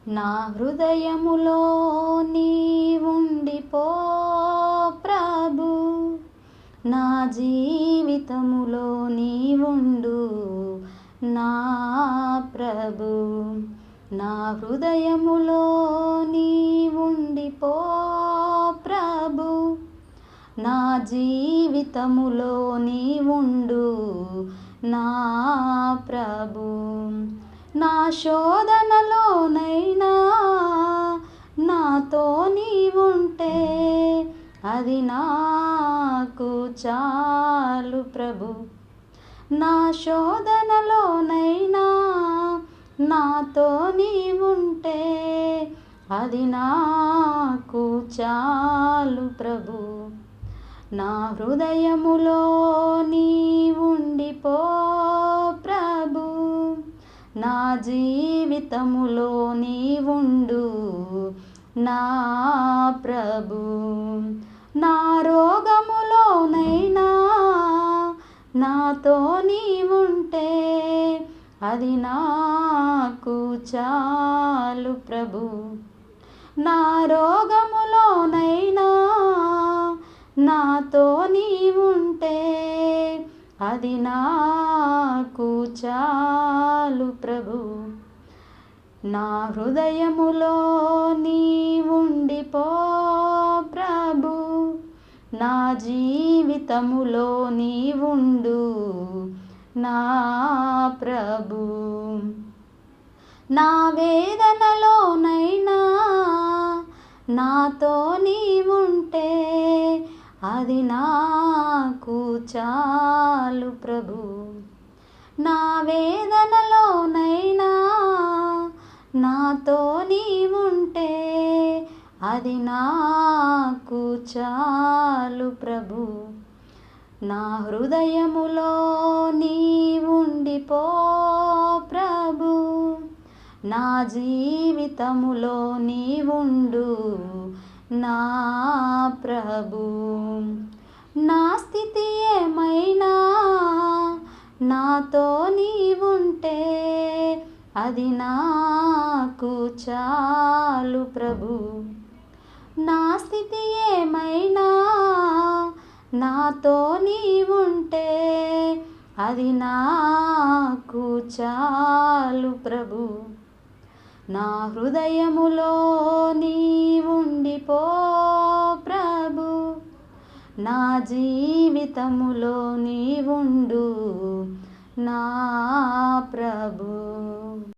నా హృదయములో నీవుండిపో ప్రభు, నా జీవితములో నీవుండు నా ప్రభు. నా హృదయములో నీవుండిపో ప్రభు, నా జీవితములో నీవుండు నా ప్రభు. నా శోధనలోనైనా నాతో నీవుంటే అది నాకు చాలు ప్రభు. నా శోధనలోనైనా నాతో నీవుంటే అది నాకు చాలు ప్రభు. నా హృదయములో నీవుండిపో ప్రభు, నా జీవితములో నీవుండు నా ప్రభు. నా రోగములోనైనా నాతో నీవుంటే అది నాకు చాలు ప్రభు. నా రోగములోనైనా నాతో నీవుంటే అది నాకు చాలు ప్రభు. నా హృదయములో నీవుండిపో ప్రభు, నా జీవితములో నీవుండు నా ప్రభు. నా వేదనలోనైనా నాతో నీవుంటే అది నాకు చాలు ప్రభు. నా వేదనలోనైనా నాతో నీవుంటే అది నాకు చాలు ప్రభు. నా హృదయములో నీవుండిపో ప్రభు, నా జీవితములో నీవుండు నా ప్రభు. నా స్థితి ఏమైనా నాతో నీవుంటే అది నాకు చాలు ప్రభు. నా స్థితి ఏమైనా నాతో నీవుంటే అది నాకు చాలు ప్రభు. నా హృదయములో నీవుండిపో ప్రభు, నా జీవితములో నీవుండు నా ప్రభు.